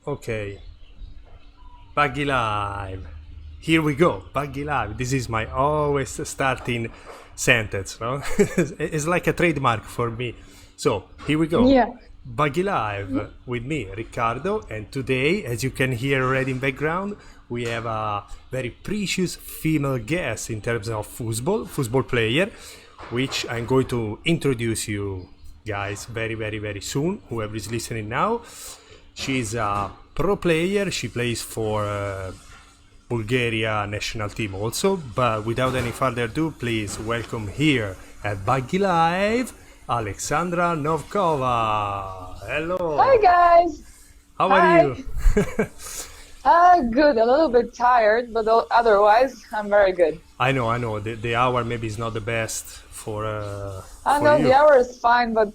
Okay, Buggy Live. Here we go, Buggy Live. This is my always starting sentence, no? It's like a trademark for me. So, here we go. Yeah. Buggy Live with me, Riccardo, and today, as you can hear already in background, we have a very precious female guest in terms of football player, which I'm going to introduce you guys very soon, whoever is listening now. She's a pro player. She plays for Bulgaria national team also. But without any further ado, please welcome here at Buggy Live, Alexandra Novkova. Hi Hello. guys. How are Hi. you? Good. A little bit tired, but otherwise I'm very good. I know. The hour maybe is not the best I for know the you. hour is fine, but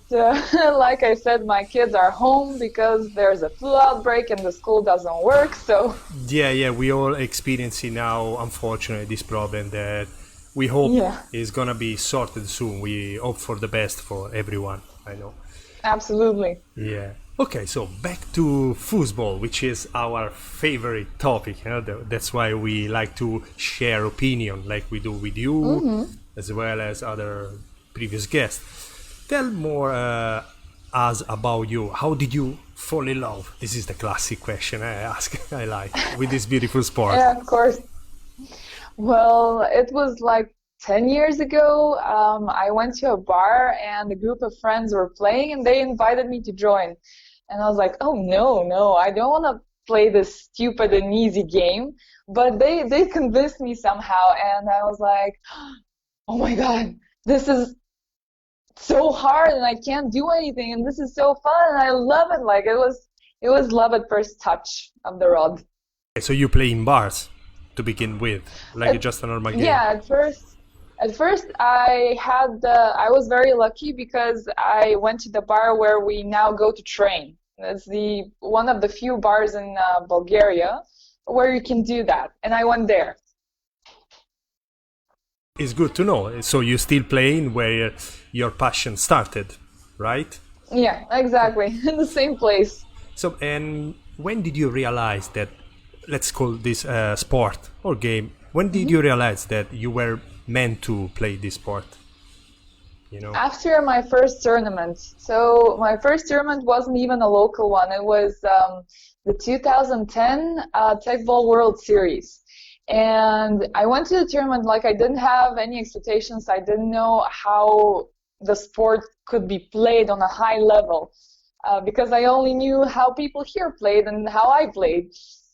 like I said, my kids are home because there's a flu outbreak and the school doesn't work. So Yeah. We all experiencing now, unfortunately, this problem that we hope yeah, is gonna be sorted soon. We hope for the best for everyone. I know. absolutely. Yeah. Okay, so back to foosball, which is our favorite topic. That's why we like to share opinion, like we do with you, Hmm. as well as other previous guests. Tell more us about you. How did you fall in love? This is the classic question I ask. I like with this beautiful sport. Yeah, of course. Well, it was like 10 years ago. I went to a bar and a group of friends were playing and they invited me to join. And I was like, oh no, I don't want to play this stupid and easy game. But they convinced me somehow and I was like, oh my God, this is so hard and I can't do anything and this is so fun and I love it. Like it was love at first touch of the rod. So you play in bars to begin with, like just a normal game. Yeah, at first I was very lucky because I went to the bar where we now go to train. It's the one of the few bars in Bulgaria where you can do that, and I went there. It's good to know. So you're still playing where your passion started, right? Yeah, exactly, in the same place. So, and when did you realize that, let's call this sport or game, when did you realize that you were meant to play this sport? You know? After my first tournament, so my first tournament wasn't even a local one. It was the 2010 Tech Ball World Series. And I went to the tournament like I didn't have any expectations. I didn't know how the sport could be played on a high level because I only knew how people here played and how I played.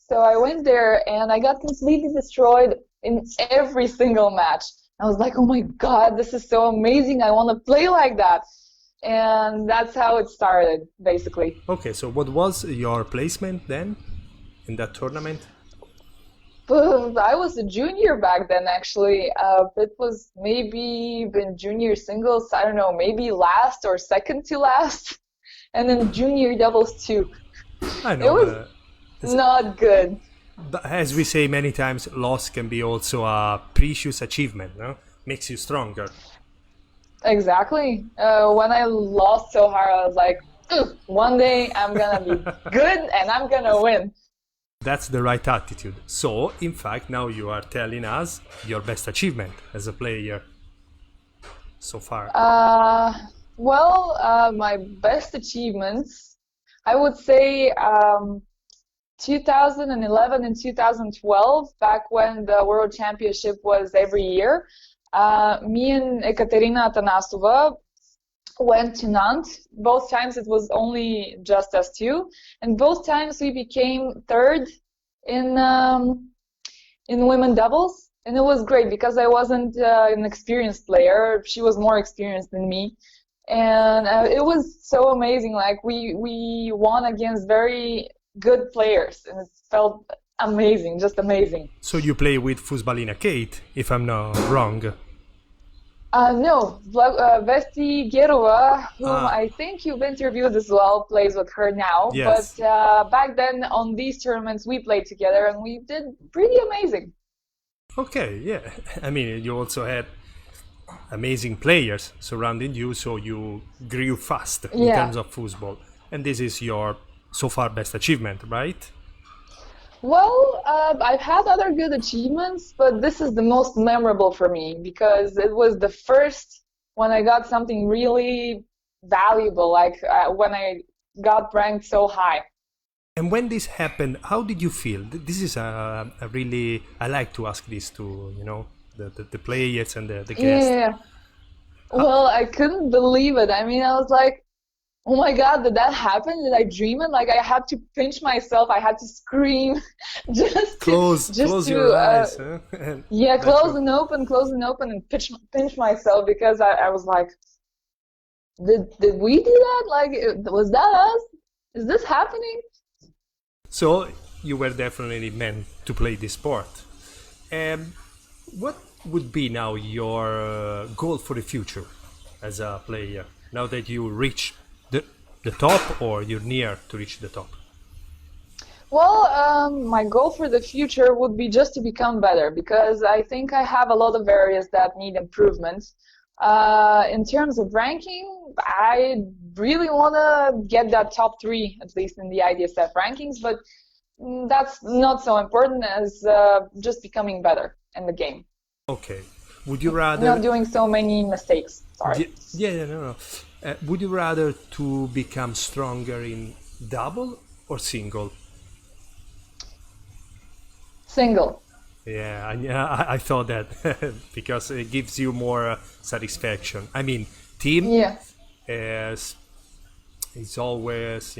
So I went there and I got completely destroyed in every single match. I was like, oh my God, this is so amazing. I want to play like that. And that's how it started, basically. Okay, so what was your placement then in that tournament? But I was a junior back then, actually. It was maybe in junior singles, I don't know, maybe last or second to last. And then junior doubles too. I It know, was not good. but as we say many times, loss can be also a precious achievement, no? Makes you stronger. Exactly. When I lost so hard, I was like, one day I'm gonna be good and I'm gonna win. That's the right attitude. So, in fact, now you are telling us your best achievement as a player so far. Uh, my best achievements, I would say 2011 and 2012, back when the World Championship was every year. Me and Ekaterina Atanasova went to Nantes. Both times it was only just us two, and both times we became third in women doubles, and it was great because I wasn't an experienced player. She was more experienced than me, and it was so amazing. Like we won against very good players, and it felt amazing, just amazing. So you play with Foosballina Kate, if I'm not wrong. No, Vesti Gerova, whom Ah, I think you've interviewed as well, plays with her now. But yes. back then on these tournaments, we played together and we did pretty amazing. Okay, yeah. I mean, you also had amazing players surrounding you, so you grew fast in Yeah, terms of football. And this is your so far best achievement, right? Well, I've had other good achievements, but this is the most memorable for me because it was the first when I got something really valuable, like when I got ranked so high. And when this happened, how did you feel? This is a really, I like to ask this to, the players and the guests. Yeah. How, Well, I couldn't believe it. I mean, I was like, oh my God, did that happen? Did I dream it? Like I had to pinch myself. I had to scream just close to your eyes, huh? And yeah, let your close and open, and pinch myself because I was like, did we do that? Like, was that us? Is this happening? So you were definitely meant to play this sport. Um, what would be now your goal for the future as a player? Now that you reach the top, or you're near to reach the top? Well, my goal for the future would be just to become better because I think I have a lot of areas that need improvement. In terms of ranking, I really want to get that top three, at least in the IDSF rankings, but that's not so important as just becoming better in the game. Okay. Would you Not rather? doing so many mistakes. Sorry. Yeah, no, no. Would you rather to become stronger in double or single? Single. Yeah, I thought that because it gives you more satisfaction. I mean, team Yeah, is always,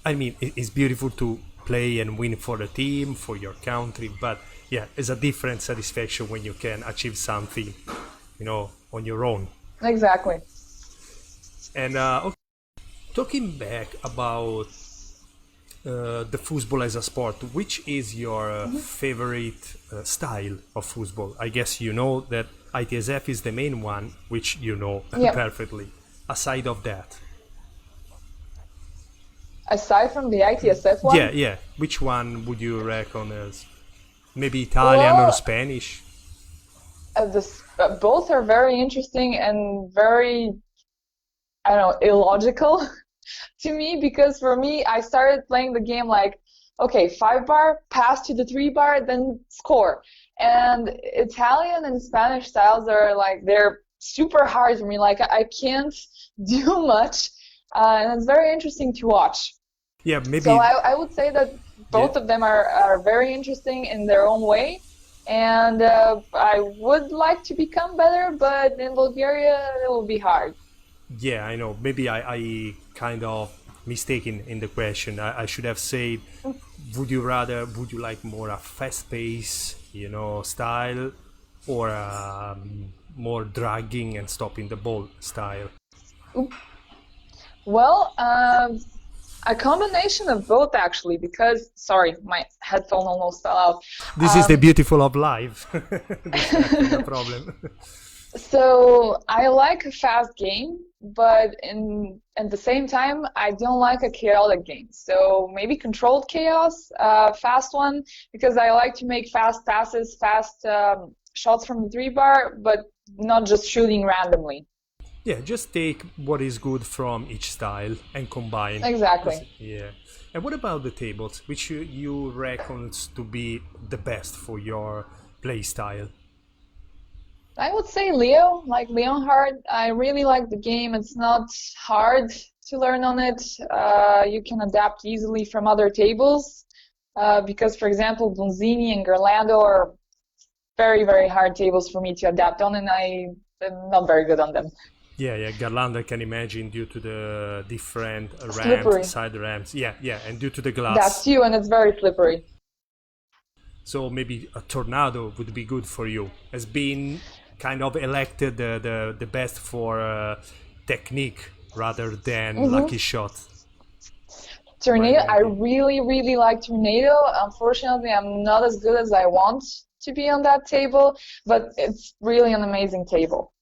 I mean, it's beautiful to play and win for the team, for your country, but yeah, it's a different satisfaction when you can achieve something, on your own. exactly. And okay, talking back about the football as a sport, which is your favorite style of football? I guess you know that ITSF is the main one, which you know Yep. perfectly. Aside of that, Aside from the ITSF yeah, one, yeah. Which one would you reckon as maybe Italian or well, Spanish? both are very interesting and very, I don't know, illogical to me because for me, I started playing the game like, okay, 5 bar, pass to the 3 bar, then score. And Italian and Spanish styles are like, they're super hard for me. Like, I can't do much. And it's very interesting to watch. Yeah, So maybe. I would say that Yeah, both of them are very interesting in their own way. And I would like to become better, but in Bulgaria, it will be hard. yeah. I know. Maybe I kind of mistaken in the question. I should have said, would you like more a fast pace, style, or more dragging and stopping the ball style? Well, a combination of both actually, because sorry, my headphone almost fell out. This is the Um, beautiful of life. This happens, no problem. so I like a fast game, but in at the same time, I don't like a chaotic game. So maybe controlled chaos, fast one, because I like to make fast passes, fast shots from the 3 bar, but not just shooting randomly. Yeah, just take what is good from each style and combine. Exactly. Yeah. And what about the tables, which you reckon to be the best for your play style? I would say Leo, like Leonhard. I really like the game. It's not hard to learn on it. You can adapt easily from other tables because, for example, Bunzini and Gerlando are very, very hard tables for me to adapt on, and I am not very good on them. Yeah, yeah, Garland, I can imagine due to the different ramps, Slippery. side ramps. Yeah, yeah, and due to the That's glass. you, and it's very slippery. So maybe a tornado would be good for you. Has been kind of elected the best for technique rather than lucky hmm shot by Tornado, I ranking. really, really like Tornado. Unfortunately, I'm not as good as I want to be on that table, but it's really an amazing table.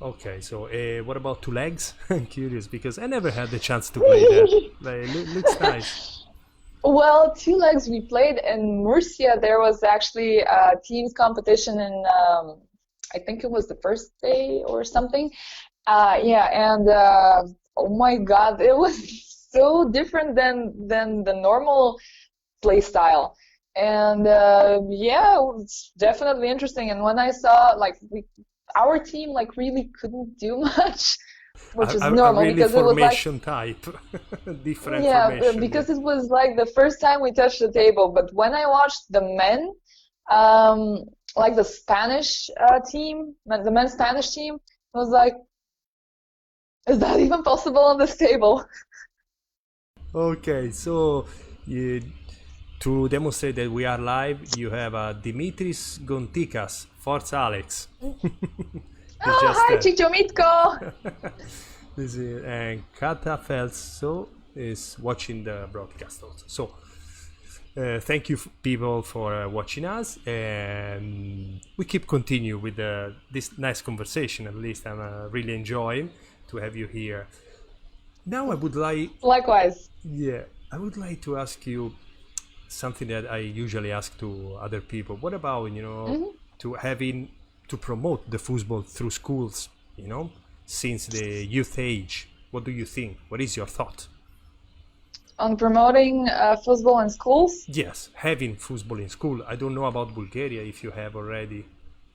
Okay, so what about two legs? I'm curious because I never had the chance to play that. Like, looks nice. Well, two legs we played in Murcia. There was actually a teams competition in, I think it was the first day or something. Yeah, and oh my God, it was so different than the normal play style. And yeah, it's definitely interesting. And when I saw like our team like really couldn't do much, which is A normal really because it was like formation type, different yeah, formation. Yeah. because it was like the first time we touched the table. But when I watched the men, um, like the Spanish team, the men's Spanish team, I was like, is that even possible on this table? Okay, so you, to demonstrate that we are live, you have Dimitris Gontikas, Forza Alex. It's Oh, just hi, Chicho Mitko. this is, and Kata Felso is watching the broadcast also. So thank you people for watching us, and we keep continue with this nice conversation. At least I'm really enjoying to have you here. Now I would like, Likewise. yeah, I would like to ask you something that I usually ask to other people. What about, to having to promote the football through schools, since the youth age? What do you think? What is your thought? On promoting football in schools? Yes, having football in school. I don't know about Bulgaria if you have already,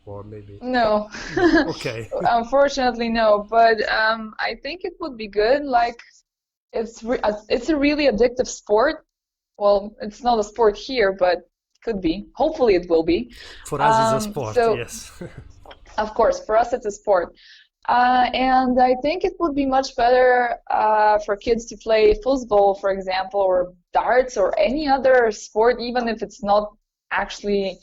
or maybe No. no. Okay. Unfortunately, no. But I think it would be good. Like, it's a really addictive sport. Well, it's not a sport here, but could be. Hopefully, it will be. For us, it's a sport. So, Yes. of course, for us, it's a sport. And I think it would be much better for kids to play foosball, for example, or darts, or any other sport, even if it's not actually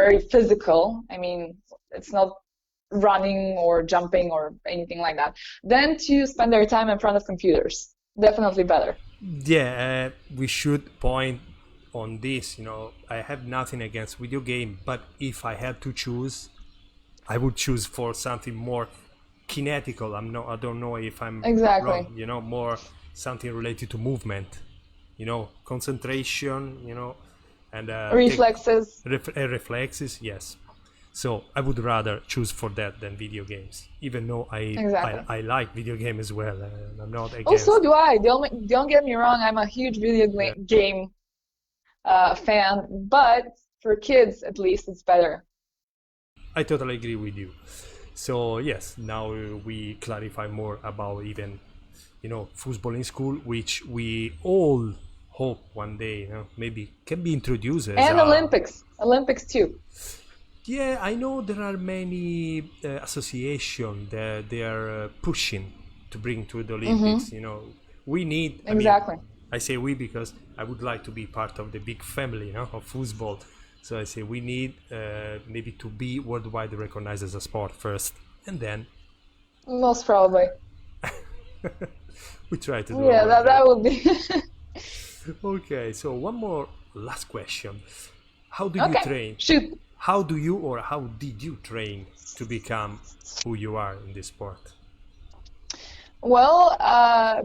very physical. I mean, it's not running or jumping or anything like that. Than to spend their time in front of computers. Definitely better. Yeah, we should point on this. I have nothing against video game, but if I had to choose, I would choose for something more kinetical. I don't know if I'm Exactly. wrong. More something related to movement. Concentration. And Reflexes. reflexes. Yes. So I would rather choose for that than video games, even though Exactly. I like video game as well. I'm not Oh, against. so do I. Don't get me wrong. I'm a huge video Yeah. game fan, but for kids, at least, it's better. I totally agree with you. So yes, now we clarify more about even, football in school, which we all hope one day, maybe can be introduced as And Olympics too. Yeah, I know there are many associations that they are pushing to bring to the Olympics. We need. Exactly. I say we because I would like to be part of the big family, of football. So I say we need maybe to be worldwide recognized as a sport first, and then Most probably. we try to do. Yeah, that would be. Okay, so one more last question: how do you Okay, train? shoot. How do you or how did you train to become who you are in this sport? Well,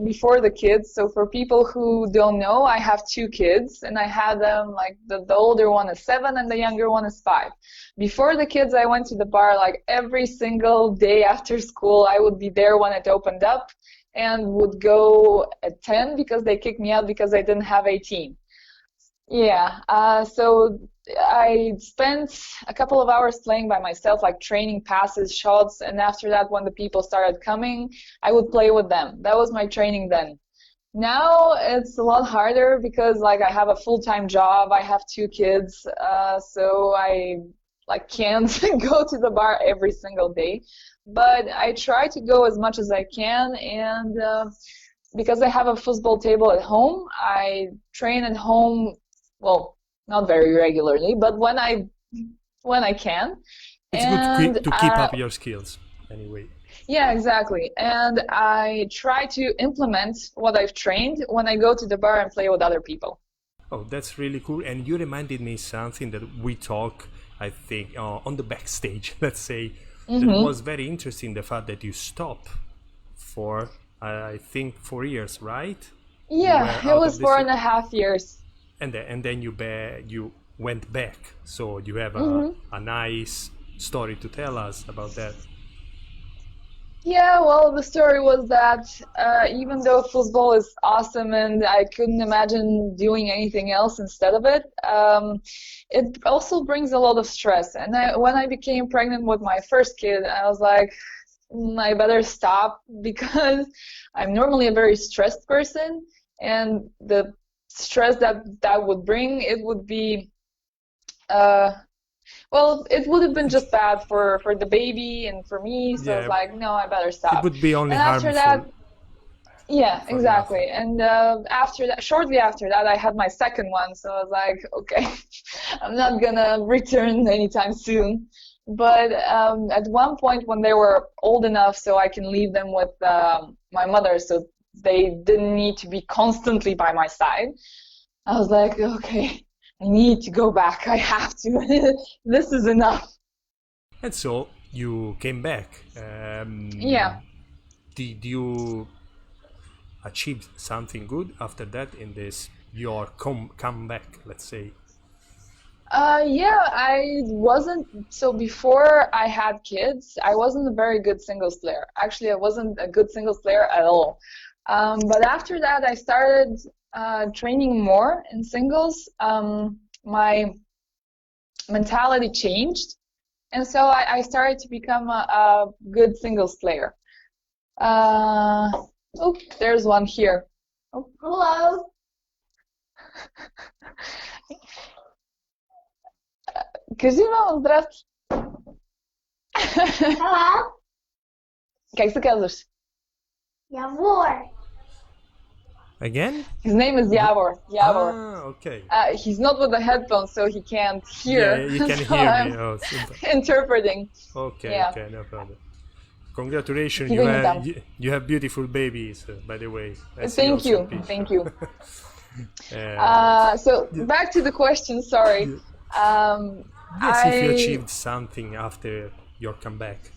before the kids, so for people who don't know, I have two kids, and I had them like the older one is 7 and the younger one is 5. Before the kids, I went to the bar like every single day after school. I would be there when it opened up and would go at 10 because they kicked me out because I didn't have 18. Yeah, so I spent a couple of hours playing by myself, like training passes, shots, and after that, when the people started coming, I would play with them. That was my training then. Now it's a lot harder because like I have a full-time job, I have two kids, so I like can't go to the bar every single day. But I try to go as much as I can, and because I have a football table at home, I train at home. Well, not very regularly, but when I can. It's And good to keep up your skills anyway. yeah, exactly. And I try to implement what I've trained when I go to the bar and play with other people. Oh, that's really cool. And you reminded me something that we talk, I think, on the backstage, let's say, that was very interesting, the fact that you stopped for, I think, 4 years, right? Yeah, it was 4.5 years. And then you went back. So you have a nice story to tell us about that. Yeah, well, the story was that even though football is awesome and I couldn't imagine doing anything else instead of it, it also brings a lot of stress. And when I became pregnant with my first kid, I was like, I better stop because I'm normally a very stressed person, and the stress that would bring, it would be uh, well, it would have been just bad for the baby and for me, so I was Yeah, like, no, I better it stop. would be only And after that, harmful yeah, for nothing. exactly. And after that, shortly after that, I had my second one, so I was like, okay, I'm not gonna return anytime soon. But at one point, when they were old enough so I can leave them with my mother, so they didn't need to be constantly by my side, I was like, okay, I need to go back. I have to. This is enough. And so you came back. Yeah. Did you achieve something good after that in this your comeback, let's say? Yeah, I wasn't, so before I had kids, I wasn't a very good singles player. Actually, I wasn't a good singles player at all. But after that, I started training more in singles. My mentality changed, and so I started to become a good singles player. Uh, oh, there's one here. Oh, hello. Кажи, мамо, здрасти. Hello? Как се казваш? Javor. Again? His name is Javor. Javor. Okay. He's not with the headphones, so he can't Yeah, hear. you can So hear me. I'm Oh, super. interpreting. Okay, Yeah. okay, no problem. Congratulations, Ti vengo tam. you have beautiful babies, by the way. I see Thank also you. picture. Thank you. Uh, So back to the question. Sorry. yeah. Um, Yes, if you I achieved something after your comeback.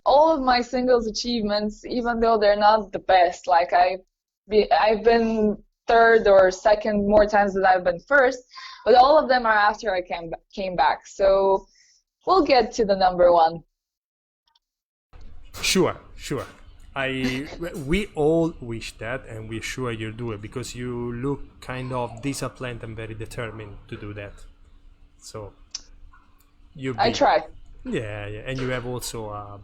all of my singles achievements, even though they're not the best, like I've been third or second more times than I've been first, but all of them are after I came back. So we'll get to the number one. Sure, sure. We all wish that, and we're sure you'll do it because you look kind of disciplined and very determined to do that. So you'll I be, try. yeah, yeah, and you have also a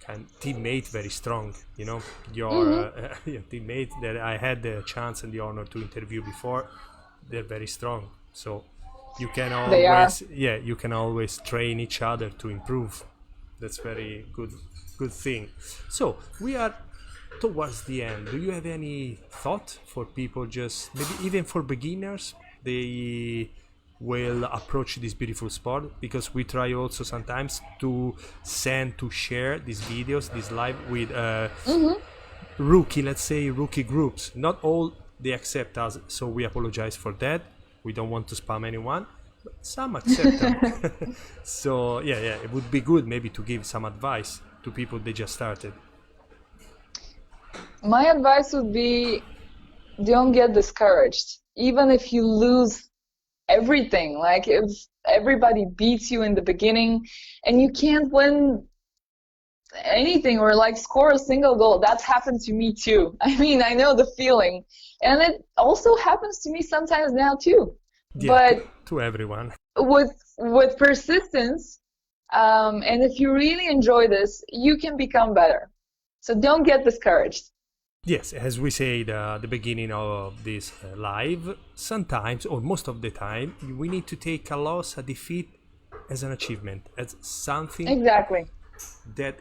kind teammate very strong. You know, Hmm. your teammate that I had the chance and the honor to interview before. They're very strong. So you can They are. always, yeah, you can always train each other to improve. That's very good thing. So we are towards the end. Do you have any thought for people, just maybe even for beginners? They will approach this beautiful sport because we try also sometimes to share these videos, this live with Hmm. rookie, let's say rookie groups. Not all they accept us, so we apologize for that. We don't want to spam anyone, but some accept them. So yeah, yeah, it would be good maybe to give some advice to people they just started. My advice would be don't get discouraged. Even if you lose everything, like if everybody beats you in the beginning and you can't win anything or like score a single goal, that's happened to me too. I mean, I know the feeling. And it also happens to me sometimes now too. Yeah, But to everyone. with persistence, and if you really enjoy this, you can become better. So don't get discouraged. Yes, as we said the beginning of this live, sometimes or most of the time we need to take a loss, a defeat as an achievement, as something Exactly. that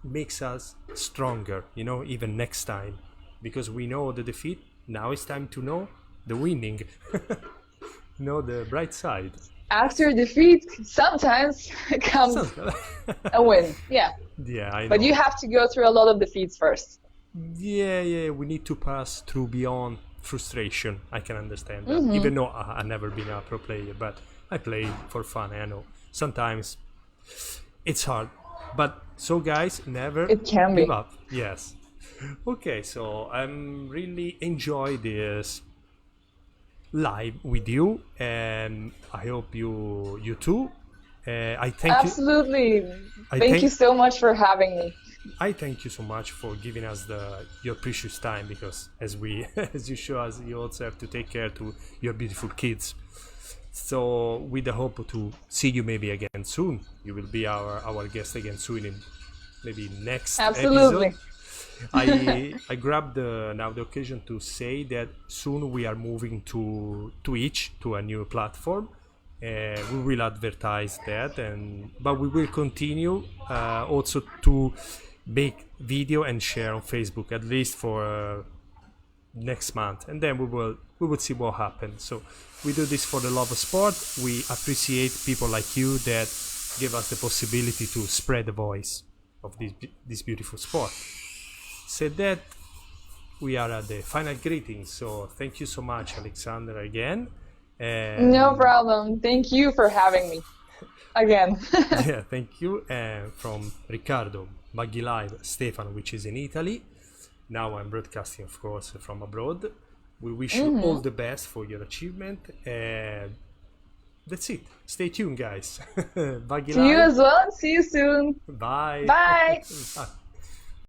makes us stronger, you know, even next time, because we know the defeat. Now it's time to know the winning. Know the bright side. After defeat, sometimes comes So- a win. Yeah. yeah, I But you know. have to go through a lot of defeats first. Yeah, yeah, we need to pass through beyond frustration. I can understand that. Hmm. Even though I've never been a pro player, but I play for fun. I know sometimes it's hard, but so guys, never It can give be. up. Yes. Okay, so I'm really enjoy this live with you, and I hope you too. I thank you. Absolutely. I Thank you thank so much for having me. I thank you so much for giving us your precious time, because as we as you show us, you also have to take care to your beautiful kids. So with the hope to see you maybe again soon. You will be our guest again soon in maybe next Absolutely. episode. I grabbed now the occasion to say that soon we are moving to Twitch, to a new platform. We will advertise that, but we will continue also to make video and share on Facebook, at least for next month, and then we will see what happens. So we do this for the love of sport. We appreciate people like you that give us the possibility to spread the voice of this beautiful sport. Said that, we are at the final greetings. So thank you so much, Alexandra, again. And No problem. Thank you for having me again. yeah, thank you. And from Riccardo, Buggy Live, Stefano, which is in Italy. Now I'm broadcasting, of course, from abroad. We wish you all the best for your achievement. And that's it. Stay tuned, guys. Buggy To you Live. as well. See you soon. Bye. Bye. Bye.